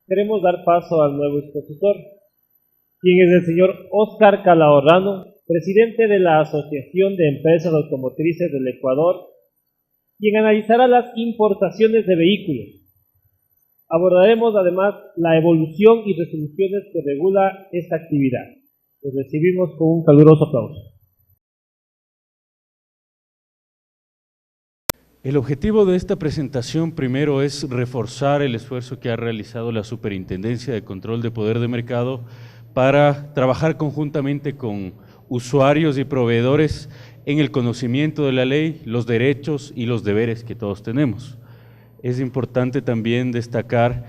Queremos dar paso al nuevo expositor, quien es el señor Óscar Calahorrano, presidente de la Asociación de Empresas Automotrices del Ecuador, quien analizará las importaciones de vehículos. Abordaremos además la evolución y resoluciones que regula esta actividad. Los recibimos con un caluroso aplauso. El objetivo de esta presentación primero es reforzar el esfuerzo que ha realizado la Superintendencia de Control de Poder de Mercado para trabajar conjuntamente con usuarios y proveedores en el conocimiento de la ley, los derechos y los deberes que todos tenemos. Es importante también destacar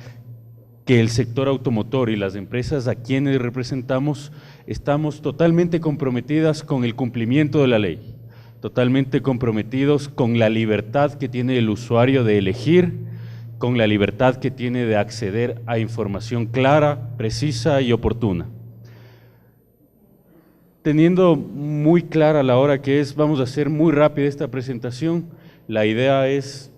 que el sector automotor y las empresas a quienes representamos estamos totalmente comprometidas con el cumplimiento de la ley, totalmente comprometidos con la libertad que tiene el usuario de elegir, con la libertad que tiene de acceder a información clara, precisa y oportuna. Teniendo muy clara la hora que es, vamos a hacer muy rápida esta presentación. La idea es,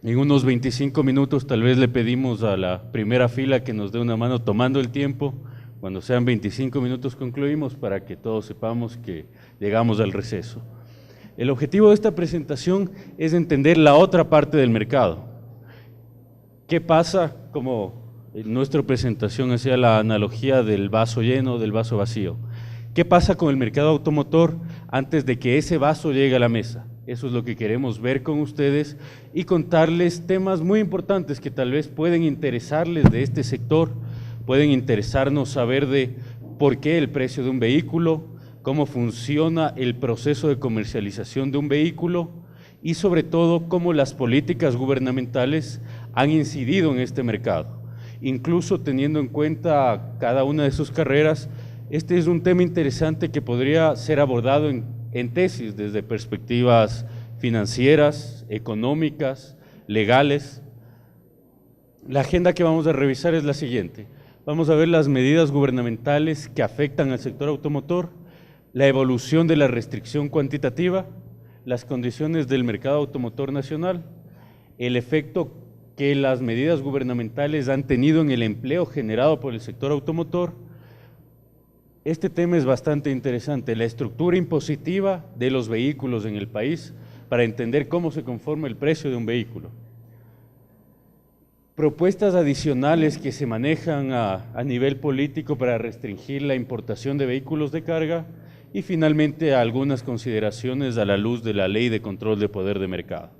en unos 25 minutos, tal vez le pedimos a la primera fila que nos dé una mano tomando el tiempo. Cuando sean 25 minutos concluimos para que todos sepamos que llegamos al receso. El objetivo de esta presentación es entender la otra parte del mercado. ¿Qué pasa? Como en nuestra presentación hacía la analogía del vaso lleno, del vaso vacío. ¿Qué pasa con el mercado automotor antes de que ese vaso llegue a la mesa? Eso es lo que queremos ver con ustedes y contarles temas muy importantes que tal vez pueden interesarles de este sector, pueden interesarnos saber de por qué el precio de un vehículo, cómo funciona el proceso de comercialización de un vehículo y sobre todo cómo las políticas gubernamentales han incidido en este mercado. Incluso teniendo en cuenta cada una de sus carreras, este es un tema interesante que podría ser abordado en tesis desde perspectivas financieras, económicas, legales. La agenda que vamos a revisar es la siguiente. Vamos a ver las medidas gubernamentales que afectan al sector automotor, la evolución de la restricción cuantitativa, las condiciones del mercado automotor nacional, el efecto que las medidas gubernamentales han tenido en el empleo generado por el sector automotor. Este tema es bastante interesante, la estructura impositiva de los vehículos en el país para entender cómo se conforma el precio de un vehículo. Propuestas adicionales que se manejan a nivel político para restringir la importación de vehículos de carga y finalmente algunas consideraciones a la luz de la Ley de Control de Poder de Mercado.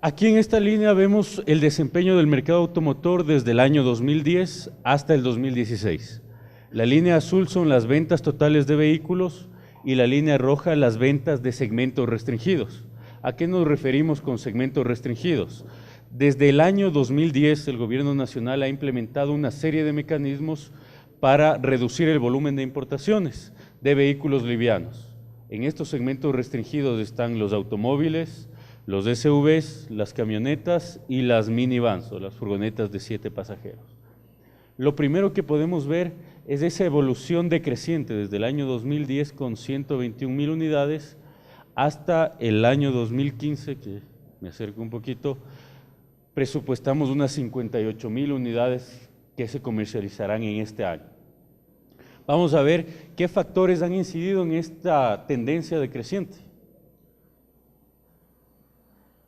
Aquí en esta línea vemos el desempeño del mercado automotor desde el año 2010 hasta el 2016. La línea azul son las ventas totales de vehículos y la línea roja las ventas de segmentos restringidos. ¿A qué nos referimos con segmentos restringidos? Desde el año 2010 el Gobierno Nacional ha implementado una serie de mecanismos para reducir el volumen de importaciones de vehículos livianos. En estos segmentos restringidos están los automóviles, los SUVs, las camionetas y las minivans o las furgonetas de 7 pasajeros. Lo primero que podemos ver es esa evolución decreciente desde el año 2010 con 121.000 unidades hasta el año 2015, que me acerco un poquito, presupuestamos unas 58.000 unidades que se comercializarán en este año. Vamos a ver qué factores han incidido en esta tendencia decreciente.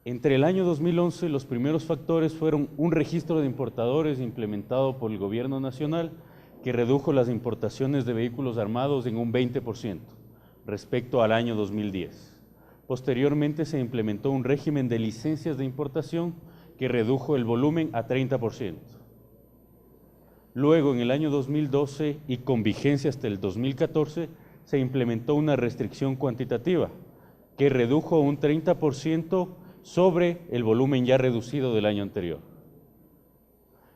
Entre el año 2011 los primeros factores fueron un registro de importadores implementado por el Gobierno Nacional que redujo las importaciones de vehículos armados en un 20% respecto al año 2010. Posteriormente se implementó un régimen de licencias de importación que redujo el volumen a 30%. Luego, en el año 2012 y con vigencia hasta el 2014, se implementó una restricción cuantitativa que redujo un 30% sobre el volumen ya reducido del año anterior.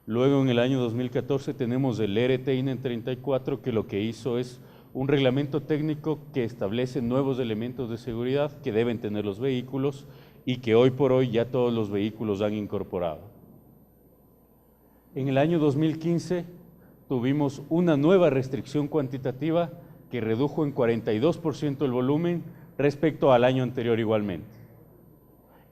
Luego, en el año 2014, tenemos el RTIN 34, que lo que hizo es un reglamento técnico que establece nuevos elementos de seguridad que deben tener los vehículos y que hoy por hoy ya todos los vehículos han incorporado. En el año 2015 tuvimos una nueva restricción cuantitativa que redujo en 42% el volumen respecto al año anterior igualmente.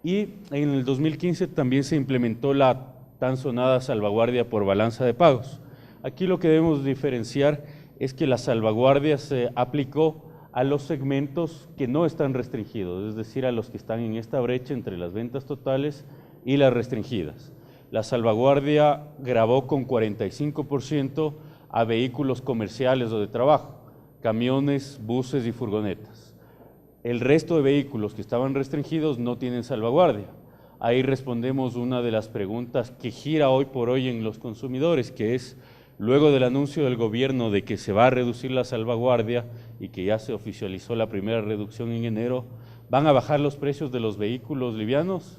Y en el 2015 también se implementó la tan sonada salvaguardia por balanza de pagos. Aquí lo que debemos diferenciar es que la salvaguardia se aplicó a los segmentos que no están restringidos, es decir, a los que están en esta brecha entre las ventas totales y las restringidas. La salvaguardia gravó con 45% a vehículos comerciales o de trabajo, camiones, buses y furgonetas. El resto de vehículos que estaban restringidos no tienen salvaguardia. Ahí respondemos una de las preguntas que gira hoy por hoy en los consumidores, que es, luego del anuncio del gobierno de que se va a reducir la salvaguardia y que ya se oficializó la primera reducción en enero, ¿van a bajar los precios de los vehículos livianos?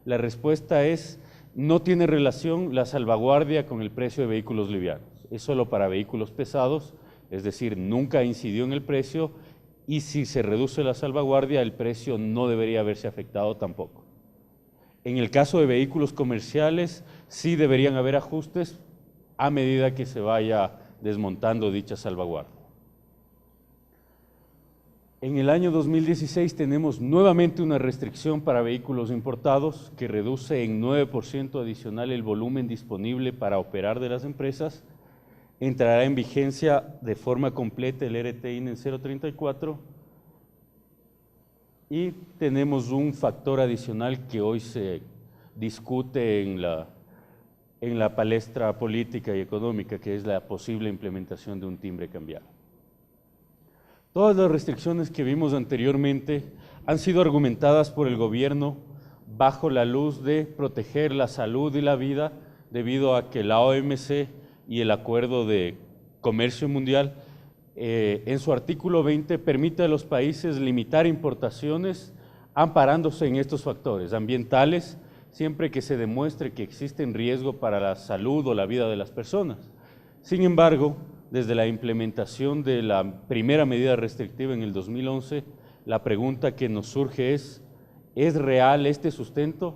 La respuesta es, no tiene relación la salvaguardia con el precio de vehículos livianos. Es solo para vehículos pesados, es decir, nunca incidió en el precio, y si se reduce la salvaguardia, el precio no debería haberse afectado tampoco. En el caso de vehículos comerciales, sí deberían haber ajustes a medida que se vaya desmontando dicha salvaguardia. En el año 2016 tenemos nuevamente una restricción para vehículos importados que reduce en 9% adicional el volumen disponible para operar de las empresas. Entrará en vigencia de forma completa el RTIN en 0.34 y tenemos un factor adicional que hoy se discute en la palestra política y económica, que es la posible implementación de un timbre cambiario. Todas las restricciones que vimos anteriormente han sido argumentadas por el gobierno bajo la luz de proteger la salud y la vida, debido a que la OMC y el Acuerdo de Comercio Mundial, en su artículo 20, permite a los países limitar importaciones amparándose en estos factores ambientales, siempre que se demuestre que existe riesgo para la salud o la vida de las personas. Sin embargo, desde la implementación de la primera medida restrictiva en el 2011, la pregunta que nos surge ¿es real este sustento?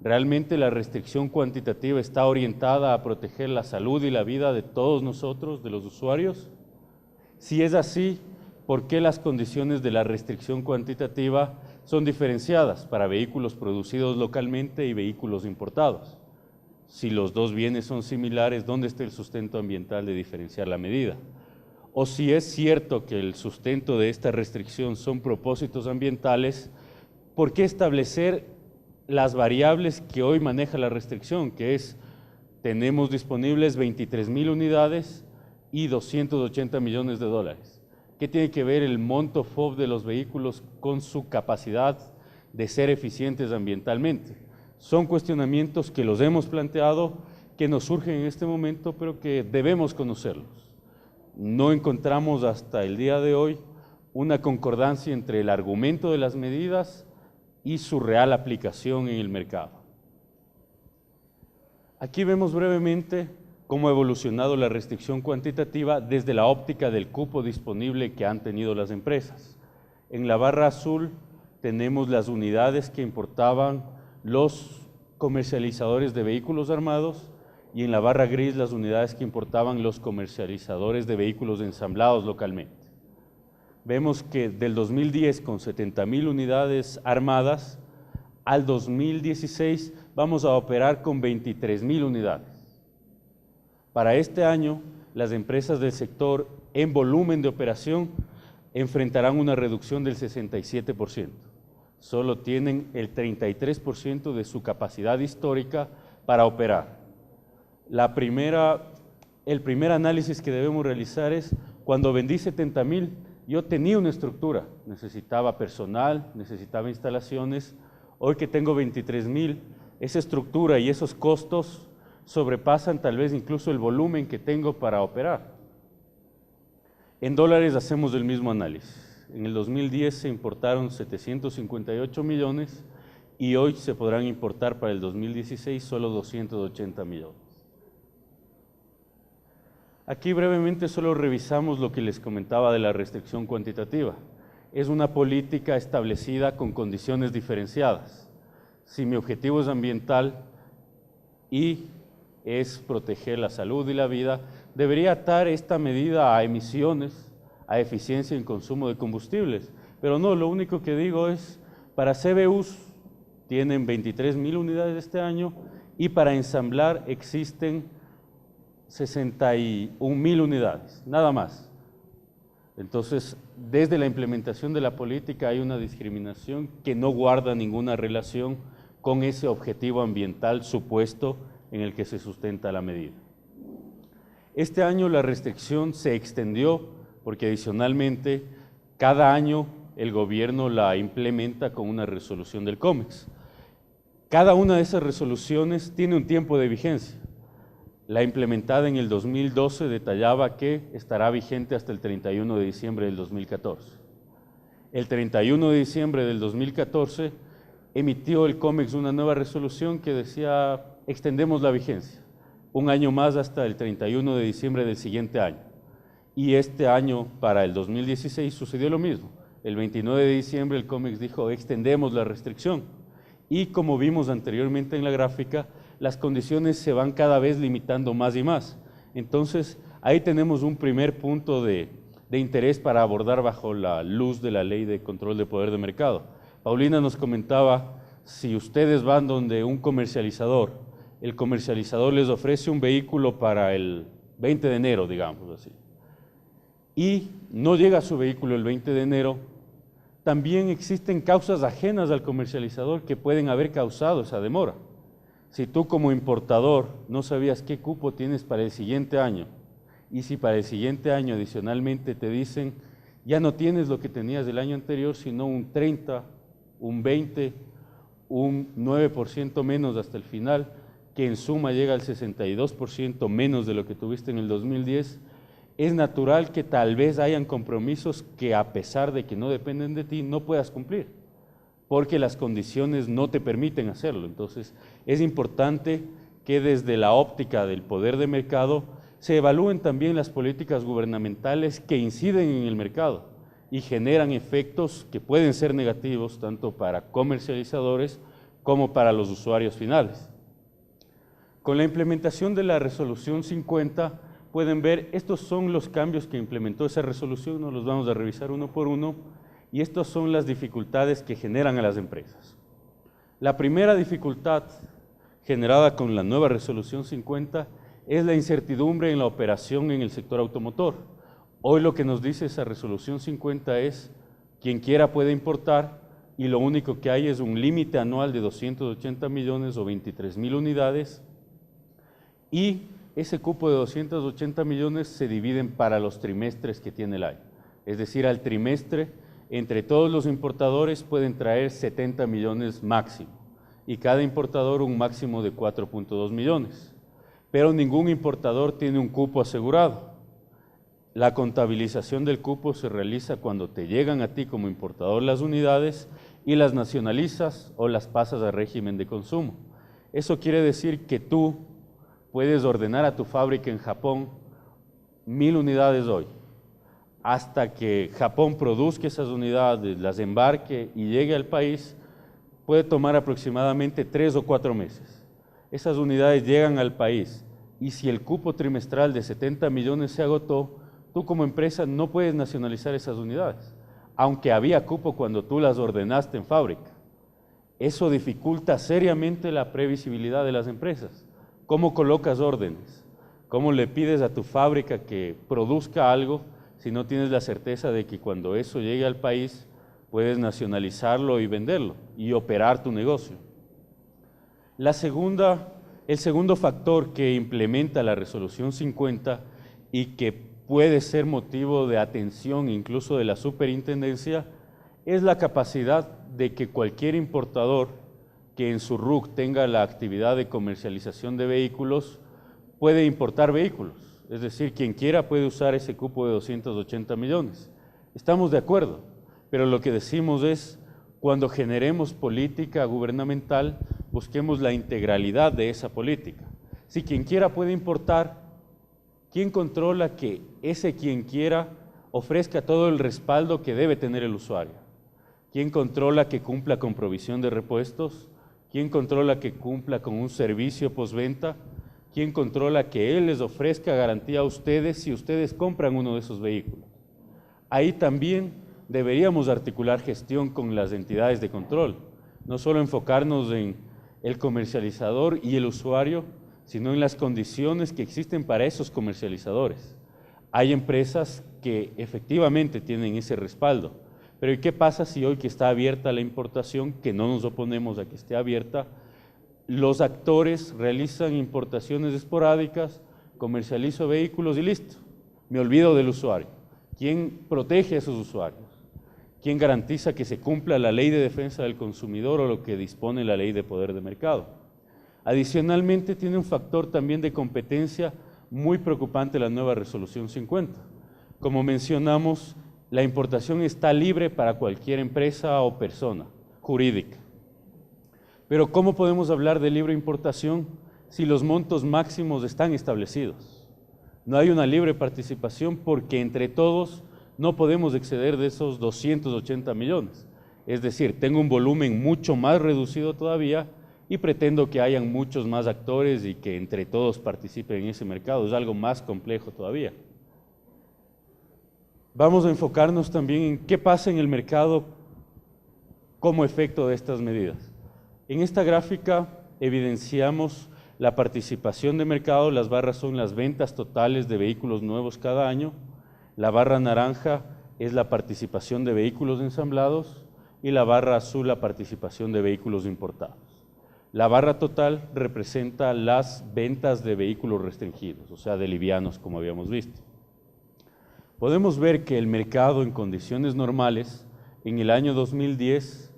¿Realmente la restricción cuantitativa está orientada a proteger la salud y la vida de todos nosotros, de los usuarios? Si es así, ¿por qué las condiciones de la restricción cuantitativa son diferenciadas para vehículos producidos localmente y vehículos importados? Si los dos bienes son similares, ¿dónde está el sustento ambiental de diferenciar la medida? O si es cierto que el sustento de esta restricción son propósitos ambientales, ¿por qué establecer las variables que hoy maneja la restricción, que es, tenemos disponibles 23,000 unidades y 280 millones de dólares? ¿Qué tiene que ver el monto FOB de los vehículos con su capacidad de ser eficientes ambientalmente? Son cuestionamientos que los hemos planteado, que nos surgen en este momento, pero que debemos conocerlos. No encontramos hasta el día de hoy una concordancia entre el argumento de las medidas y su real aplicación en el mercado. Aquí vemos brevemente cómo ha evolucionado la restricción cuantitativa desde la óptica del cupo disponible que han tenido las empresas. En la barra azul tenemos las unidades que importaban los comercializadores de vehículos armados, y en la barra gris las unidades que importaban los comercializadores de vehículos ensamblados localmente. Vemos que del 2010 con 70,000 unidades armadas al 2016 vamos a operar con 23,000 unidades. Para este año, las empresas del sector en volumen de operación enfrentarán una reducción del 67%. Solo tienen el 33% de su capacidad histórica para operar. El primer análisis que debemos realizar es, cuando vendí 70,000, yo tenía una estructura, necesitaba personal, necesitaba instalaciones. Hoy que tengo 23,000, esa estructura y esos costos sobrepasan tal vez incluso el volumen que tengo para operar. En dólares hacemos el mismo análisis. En el 2010 se importaron 758 millones y hoy se podrán importar para el 2016 solo 280 millones. Aquí brevemente solo revisamos lo que les comentaba de la restricción cuantitativa. Es una política establecida con condiciones diferenciadas. Si mi objetivo es ambiental y es proteger la salud y la vida, debería atar esta medida a emisiones, a eficiencia en consumo de combustibles. Pero no, lo único que digo es, para CBUs tienen 23.000 unidades este año y para ensamblar existen 61.000 unidades, nada más. Entonces, desde la implementación de la política hay una discriminación que no guarda ninguna relación con ese objetivo ambiental supuesto en el que se sustenta la medida. Este año la restricción se extendió porque adicionalmente cada año el gobierno la implementa con una resolución del COMEX. Cada una de esas resoluciones tiene un tiempo de vigencia. La implementada en el 2012 detallaba que estará vigente hasta el 31 de diciembre del 2014. El 31 de diciembre del 2014 emitió el COMEX una nueva resolución que decía extendemos la vigencia un año más hasta el 31 de diciembre del siguiente año. Y este año, para el 2016, sucedió lo mismo. El 29 de diciembre el COMEX dijo extendemos la restricción. Y como vimos anteriormente en la gráfica, las condiciones se van cada vez limitando más y más. Entonces, ahí tenemos un primer punto de interés para abordar bajo la luz de la Ley de Control de Poder de Mercado. Paulina nos comentaba, si ustedes van donde un comercializador, el comercializador les ofrece un vehículo para el 20 de enero, digamos así, y no llega su vehículo el 20 de enero, también existen causas ajenas al comercializador que pueden haber causado esa demora. Si tú como importador no sabías qué cupo tienes para el siguiente año, y si para el siguiente año adicionalmente te dicen ya no tienes lo que tenías del año anterior, sino un 30, un 20, un 9% menos hasta el final, que en suma llega al 62% menos de lo que tuviste en el 2010, es natural que tal vez hayan compromisos que a pesar de que no dependen de ti, no puedas cumplir, porque las condiciones no te permiten hacerlo. Entonces, es importante que desde la óptica del poder de mercado se evalúen también las políticas gubernamentales que inciden en el mercado y generan efectos que pueden ser negativos tanto para comercializadores como para los usuarios finales. Con la implementación de la resolución 50, pueden ver, estos son los cambios que implementó esa resolución, nos los vamos a revisar uno por uno, y estas son las dificultades que generan a las empresas. La primera dificultad generada con la nueva resolución 50 es la incertidumbre en la operación en el sector automotor. Hoy lo que nos dice esa resolución 50 es, quien quiera puede importar, y lo único que hay es un límite anual de 280 millones o 23.000 unidades, y ese cupo de 280 millones se dividen para los trimestres que tiene el año. Es decir, al trimestre, entre todos los importadores pueden traer 70 millones máximo, y cada importador un máximo de 4.2 millones. Pero ningún importador tiene un cupo asegurado. La contabilización del cupo se realiza cuando te llegan a ti como importador las unidades y las nacionalizas o las pasas a régimen de consumo. Eso quiere decir que tú puedes ordenar a tu fábrica en Japón 1.000 unidades hoy. Hasta que Japón produzca esas unidades, las embarque y llegue al país, puede tomar aproximadamente 3 o 4 meses. Esas unidades llegan al país y si el cupo trimestral de 70 millones se agotó, tú como empresa no puedes nacionalizar esas unidades, aunque había cupo cuando tú las ordenaste en fábrica. Eso dificulta seriamente la previsibilidad de las empresas. ¿Cómo colocas órdenes? ¿Cómo le pides a tu fábrica que produzca algo si no tienes la certeza de que cuando eso llegue al país puedes nacionalizarlo y venderlo y operar tu negocio? El segundo factor que implementa la resolución 50 y que puede ser motivo de atención incluso de la superintendencia es la capacidad de que cualquier importador que en su RUC tenga la actividad de comercialización de vehículos, puede importar vehículos. Es decir, quien quiera puede usar ese cupo de 280 millones. Estamos de acuerdo, pero lo que decimos es, cuando generemos política gubernamental, busquemos la integralidad de esa política. Si quien quiera puede importar, ¿quién controla que ese quien quiera ofrezca todo el respaldo que debe tener el usuario? ¿Quién controla que cumpla con provisión de repuestos? ¿Quién controla que cumpla con un servicio postventa? ¿Quién controla que él les ofrezca garantía a ustedes si ustedes compran uno de esos vehículos? Ahí también deberíamos articular gestión con las entidades de control. no solo enfocarnos en el comercializador y el usuario, sino en las condiciones que existen para esos comercializadores. Hay empresas que efectivamente tienen ese respaldo, pero ¿y qué pasa si hoy que está abierta la importación, que no nos oponemos a que esté abierta, los actores realizan importaciones esporádicas, comercializo vehículos y listo, me olvido del usuario? ¿Quién protege a esos usuarios? ¿Quién garantiza que se cumpla la ley de defensa del consumidor o lo que dispone la ley de poder de mercado? Adicionalmente, tiene un factor también de competencia muy preocupante la nueva resolución 50. Como mencionamos, la importación está libre para cualquier empresa o persona jurídica. Pero ¿cómo podemos hablar de libre importación si los montos máximos están establecidos? No hay una libre participación porque entre todos no podemos exceder de esos 280 millones. Es decir, tengo un volumen mucho más reducido todavía y pretendo que hayan muchos más actores y que entre todos participen en ese mercado. Es algo más complejo todavía. Vamos a enfocarnos también en qué pasa en el mercado como efecto de estas medidas. En esta gráfica evidenciamos la participación de mercado. Las barras son las ventas totales de vehículos nuevos cada año. La barra naranja es la participación de vehículos ensamblados y la barra azul la participación de vehículos importados. La barra total representa las ventas de vehículos restringidos, o sea, de livianos, como habíamos visto. Podemos ver que el mercado en condiciones normales, en el año 2010,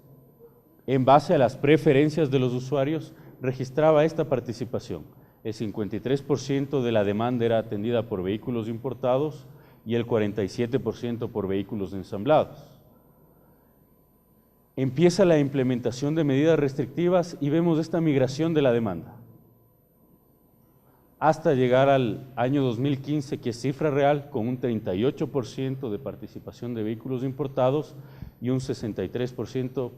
en base a las preferencias de los usuarios, registraba esta participación. El 53% de la demanda era atendida por vehículos importados y el 47% por vehículos ensamblados. Empieza la implementación de medidas restrictivas y vemos esta migración de la demanda hasta llegar al año 2015, que es cifra real, con un 38% de participación de vehículos importados y un 63%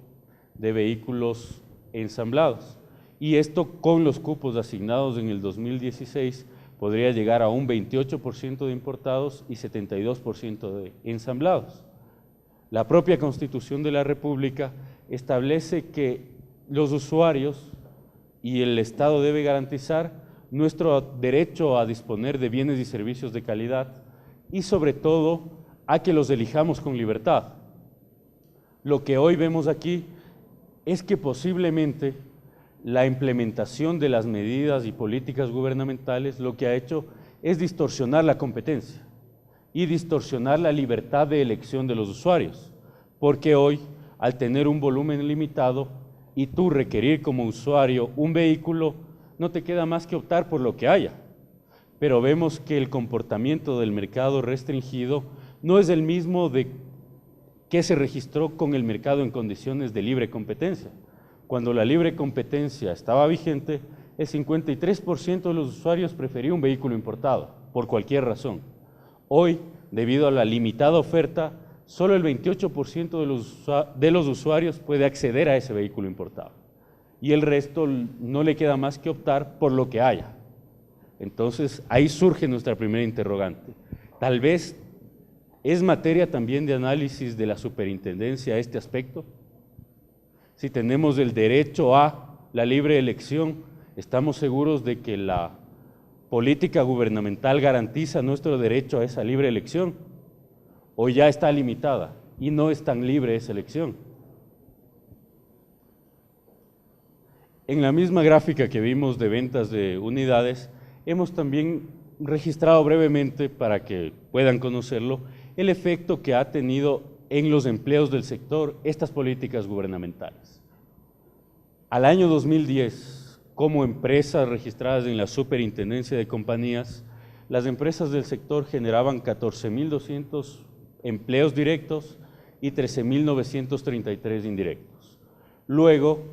de vehículos ensamblados. Y esto con los cupos asignados en el 2016 podría llegar a un 28% de importados y 72% de ensamblados. La propia Constitución de la República establece que los usuarios y el Estado debe garantizar nuestro derecho a disponer de bienes y servicios de calidad y sobre todo a que los elijamos con libertad. Lo que hoy vemos aquí es que posiblemente la implementación de las medidas y políticas gubernamentales lo que ha hecho es distorsionar la competencia y distorsionar la libertad de elección de los usuarios, porque hoy, al tener un volumen limitado y tú requerir como usuario un vehículo, no te queda más que optar por lo que haya. Pero vemos que el comportamiento del mercado restringido no es el mismo que se registró con el mercado en condiciones de libre competencia. Cuando la libre competencia estaba vigente, el 53% de los usuarios prefería un vehículo importado, por cualquier razón. Hoy, debido a la limitada oferta, solo el 28% de los usuarios puede acceder a ese vehículo importado. Y el resto no le queda más que optar por lo que haya. Entonces, ahí surge nuestra primera interrogante. Tal vez es materia también de análisis de la superintendencia este aspecto. Si tenemos el derecho a la libre elección, ¿estamos seguros de que la política gubernamental garantiza nuestro derecho a esa libre elección? ¿O ya está limitada y no es tan libre esa elección? En la misma gráfica que vimos de ventas de unidades, hemos también registrado brevemente, para que puedan conocerlo, el efecto que ha tenido en los empleos del sector estas políticas gubernamentales. Al año 2010, como empresas registradas en la Superintendencia de Compañías, las empresas del sector generaban 14.200 empleos directos y 13.933 indirectos. Luego,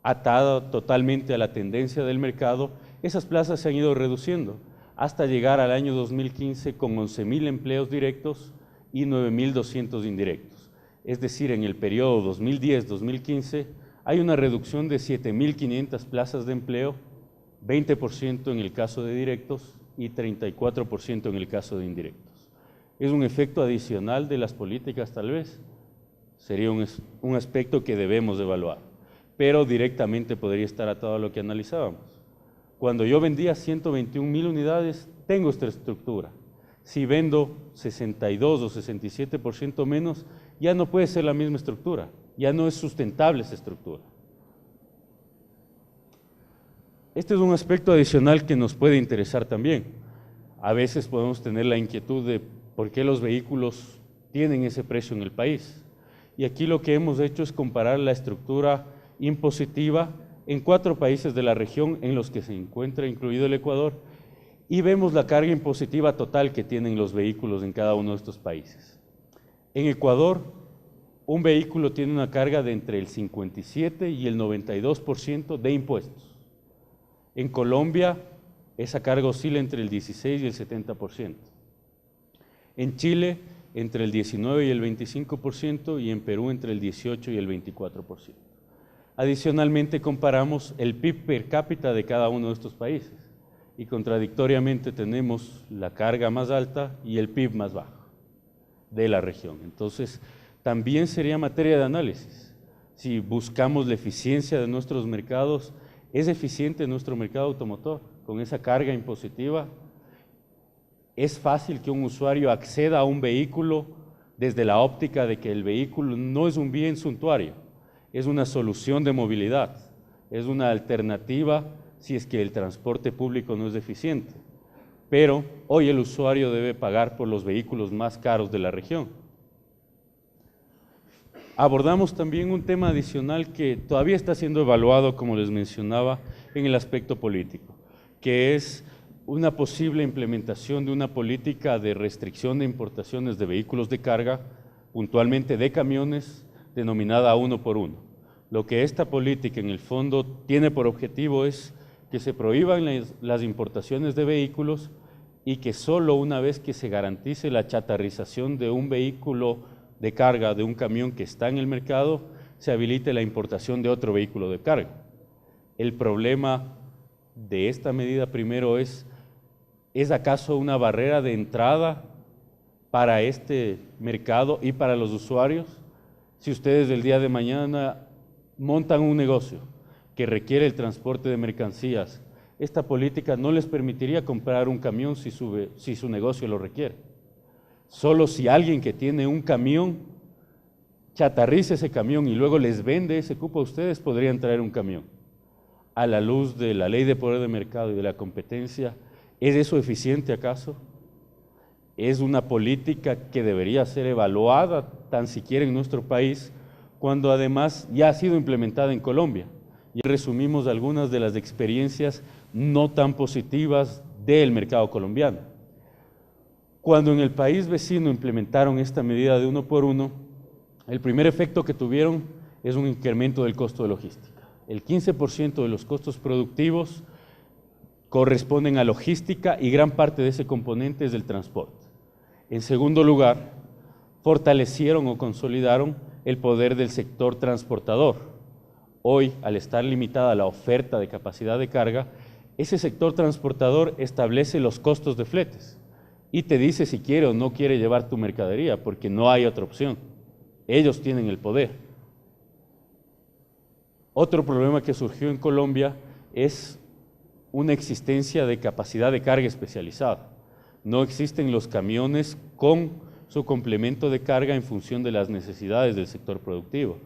atada totalmente a la tendencia del mercado, esas plazas se han ido reduciendo hasta llegar al año 2015 con 11.000 empleos directos y 9.200 indirectos. Es decir, en el periodo 2010-2015 hay una reducción de 7.500 plazas de empleo, 20% en el caso de directos y 34% en el caso de indirectos. ¿Es un efecto adicional de las políticas tal vez? Sería un aspecto que debemos evaluar. pero directamente podría estar atado a lo que analizábamos. Cuando yo vendía 121,000 unidades, tengo esta estructura. Si vendo 62 o 67% menos, ya no puede ser la misma estructura, ya no es sustentable esa estructura. Este es un aspecto adicional que nos puede interesar también. A veces podemos tener la inquietud de por qué los vehículos tienen ese precio en el país. Y aquí lo que hemos hecho es comparar la estructura impositiva en 4 países de la región en los que se encuentra incluido el Ecuador, y vemos la carga impositiva total que tienen los vehículos en cada uno de estos países. En Ecuador, un vehículo tiene una carga de entre el 57 y el 92% de impuestos. En Colombia, esa carga oscila entre el 16 y el 70%. En Chile, entre el 19 y el 25%, y en Perú, entre el 18 y el 24%. Adicionalmente, comparamos el PIB per cápita de cada uno de estos países, y contradictoriamente tenemos la carga más alta y el PIB más bajo de la región. Entonces, también sería materia de análisis. Si buscamos la eficiencia de nuestros mercados, ¿es eficiente nuestro mercado automotor con esa carga impositiva? ¿Es fácil que un usuario acceda a un vehículo desde la óptica de que el vehículo no es un bien suntuario, es una solución de movilidad, es una alternativa si es que el transporte público no es eficiente? Pero hoy el usuario debe pagar por los vehículos más caros de la región. Abordamos también un tema adicional que todavía está siendo evaluado, como les mencionaba, en el aspecto político, que es una posible implementación de una política de restricción de importaciones de vehículos de carga, puntualmente de camiones, denominada 1 por 1. Lo que esta política en el fondo tiene por objetivo es que se prohíban las importaciones de vehículos y que solo una vez que se garantice la chatarrización de un vehículo de carga, de un camión que está en el mercado, se habilite la importación de otro vehículo de carga. El problema de esta medida primero ¿es acaso una barrera de entrada para este mercado y para los usuarios? Si ustedes el día de mañana montan un negocio que requiere el transporte de mercancías, esta política no les permitiría comprar un camión si su negocio lo requiere. Solo si alguien que tiene un camión chatarriza ese camión y luego les vende ese cupo a ustedes, podrían traer un camión. A la luz de la ley de poder de mercado y de la competencia, ¿es eso eficiente acaso? ¿Es una política que debería ser evaluada tan siquiera en nuestro país, cuando además ya ha sido implementada en Colombia? Y resumimos algunas de las experiencias no tan positivas del mercado colombiano. Cuando en el país vecino implementaron esta medida de 1 por 1, el primer efecto que tuvieron es un incremento del costo de logística. El 15% de los costos productivos corresponden a logística y gran parte de ese componente es del transporte. En segundo lugar, fortalecieron o consolidaron el poder del sector transportador. Hoy, al estar limitada la oferta de capacidad de carga, ese sector transportador establece los costos de fletes y te dice si quiere o no quiere llevar tu mercadería, porque no hay otra opción. Ellos tienen el poder. Otro problema que surgió en Colombia es una existencia de capacidad de carga especializada. No existen los camiones con su complemento de carga en función de las necesidades del sector productivo.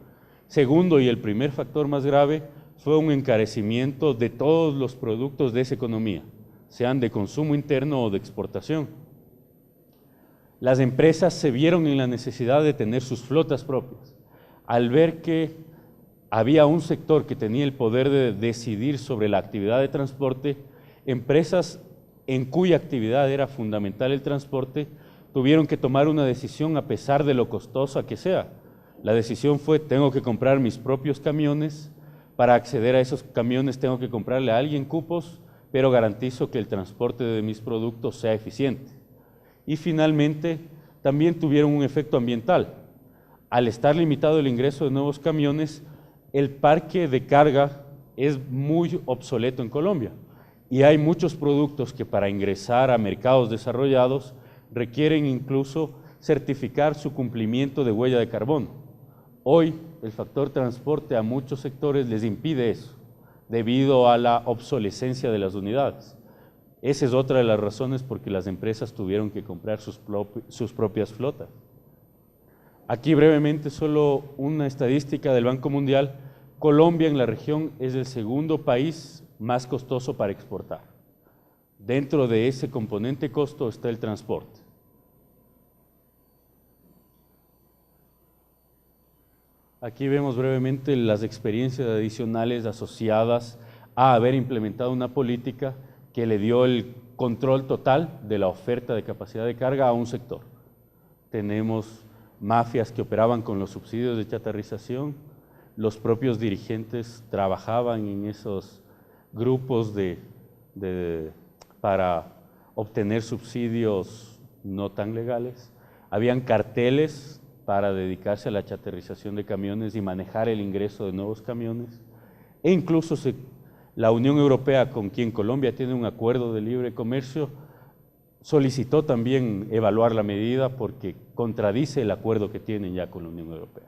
Segundo, y el primer factor más grave, fue un encarecimiento de todos los productos de esa economía, sean de consumo interno o de exportación. Las empresas se vieron en la necesidad de tener sus flotas propias. Al ver que había un sector que tenía el poder de decidir sobre la actividad de transporte, empresas en cuya actividad era fundamental el transporte, tuvieron que tomar una decisión a pesar de lo costosa que sea. La decisión fue: tengo que comprar mis propios camiones, para acceder a esos camiones tengo que comprarle a alguien cupos, pero garantizo que el transporte de mis productos sea eficiente. Y finalmente, también tuvieron un efecto ambiental. Al estar limitado el ingreso de nuevos camiones, el parque de carga es muy obsoleto en Colombia y hay muchos productos que para ingresar a mercados desarrollados requieren incluso certificar su cumplimiento de huella de carbono. Hoy, el factor transporte a muchos sectores les impide eso, debido a la obsolescencia de las unidades. Esa es otra de las razones por que las empresas tuvieron que comprar sus propias flotas. Aquí brevemente solo una estadística del Banco Mundial. Colombia en la región es el segundo país más costoso para exportar. Dentro de ese componente costo está el transporte. Aquí vemos brevemente las experiencias adicionales asociadas a haber implementado una política que le dio el control total de la oferta de capacidad de carga a un sector. Tenemos mafias que operaban con los subsidios de chatarrización, los propios dirigentes trabajaban en esos grupos para obtener subsidios no tan legales, habían carteles para dedicarse a la chatarrización de camiones y manejar el ingreso de nuevos camiones, e incluso la Unión Europea, con quien Colombia tiene un acuerdo de libre comercio, solicitó también evaluar la medida porque contradice el acuerdo que tienen ya con la Unión Europea.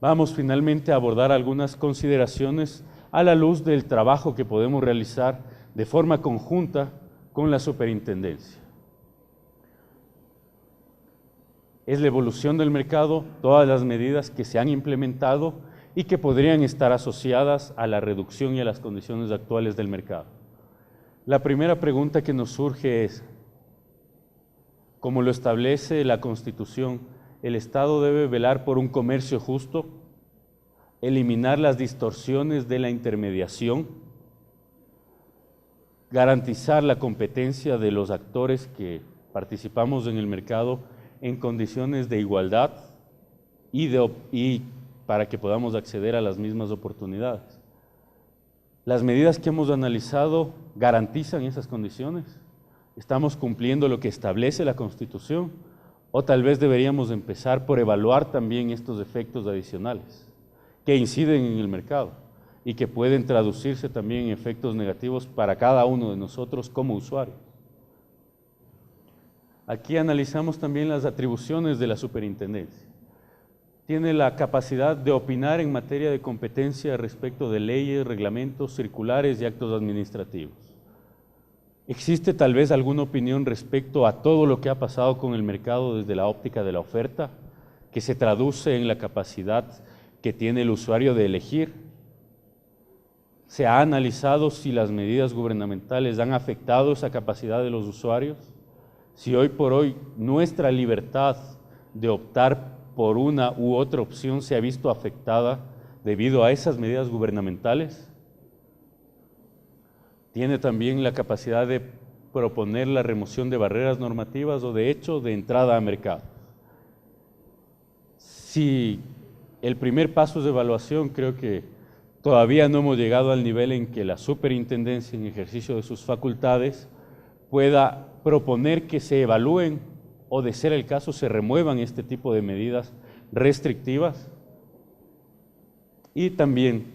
Vamos finalmente a abordar algunas consideraciones a la luz del trabajo que podemos realizar de forma conjunta con la superintendencia. Es la evolución del mercado, todas las medidas que se han implementado y que podrían estar asociadas a la reducción y a las condiciones actuales del mercado. La primera pregunta que nos surge es, como lo establece la Constitución, el Estado debe velar por un comercio justo, eliminar las distorsiones de la intermediación, garantizar la competencia de los actores que participamos en el mercado en condiciones de igualdad y para que podamos acceder a las mismas oportunidades. Las medidas que hemos analizado garantizan esas condiciones. ¿Estamos cumpliendo lo que establece la Constitución? O tal vez deberíamos empezar por evaluar también estos efectos adicionales que inciden en el mercado y que pueden traducirse también en efectos negativos para cada uno de nosotros como usuarios. Aquí analizamos también las atribuciones de la superintendencia. Tiene la capacidad de opinar en materia de competencia respecto de leyes, reglamentos, circulares y actos administrativos. ¿Existe tal vez alguna opinión respecto a todo lo que ha pasado con el mercado desde la óptica de la oferta, que se traduce en la capacidad que tiene el usuario de elegir? ¿Se ha analizado si las medidas gubernamentales han afectado esa capacidad de los usuarios? Si hoy por hoy nuestra libertad de optar por una u otra opción se ha visto afectada debido a esas medidas gubernamentales. Tiene también la capacidad de proponer la remoción de barreras normativas o de hecho de entrada a mercado. Si el primer paso es de evaluación, creo que todavía no hemos llegado al nivel en que la superintendencia, en ejercicio de sus facultades, pueda proponer que se evalúen o, de ser el caso, se remuevan este tipo de medidas restrictivas, y también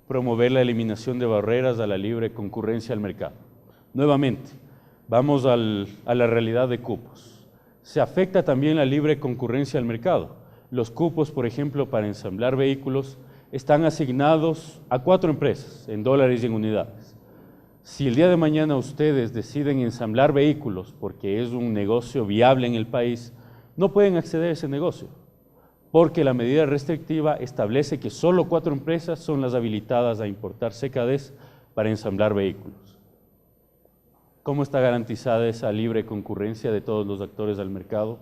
promover la eliminación de barreras a la libre concurrencia al mercado. Nuevamente, vamos a la realidad de cupos. Se afecta también la libre concurrencia al mercado. Los cupos, por ejemplo, para ensamblar vehículos, están asignados a 4 empresas, en dólares y en unidades. Si el día de mañana ustedes deciden ensamblar vehículos porque es un negocio viable en el país, no pueden acceder a ese negocio, porque la medida restrictiva establece que solo 4 empresas son las habilitadas a importar CKDs para ensamblar vehículos. ¿Cómo está garantizada esa libre concurrencia de todos los actores del mercado?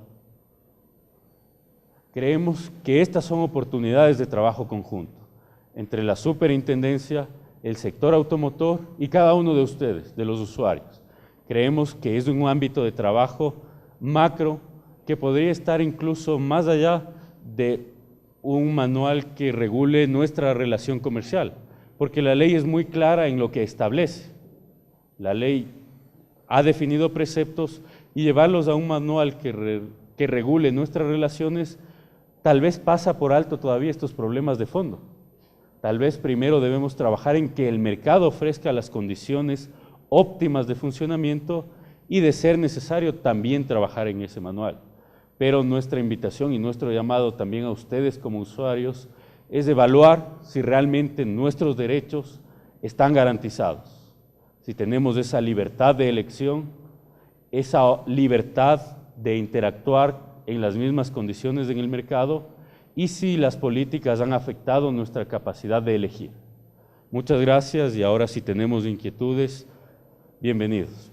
Creemos que estas son oportunidades de trabajo conjunto entre la superintendencia, el sector automotor y cada uno de ustedes, de los usuarios. Creemos que es un ámbito de trabajo macro que podría estar incluso más allá de un manual que regule nuestra relación comercial, porque la ley es muy clara en lo que establece. La ley ha definido preceptos y llevarlos a un manual que regule nuestras relaciones tal vez pasa por alto todavía estos problemas de fondo. Tal vez primero debemos trabajar en que el mercado ofrezca las condiciones óptimas de funcionamiento y, de ser necesario, también trabajar en ese manual. pero nuestra invitación y nuestro llamado también a ustedes como usuarios es evaluar si realmente nuestros derechos están garantizados, si tenemos esa libertad de elección, esa libertad de interactuar en las mismas condiciones en el mercado y si las políticas han afectado nuestra capacidad de elegir. Muchas gracias y ahora si tenemos inquietudes, bienvenidos.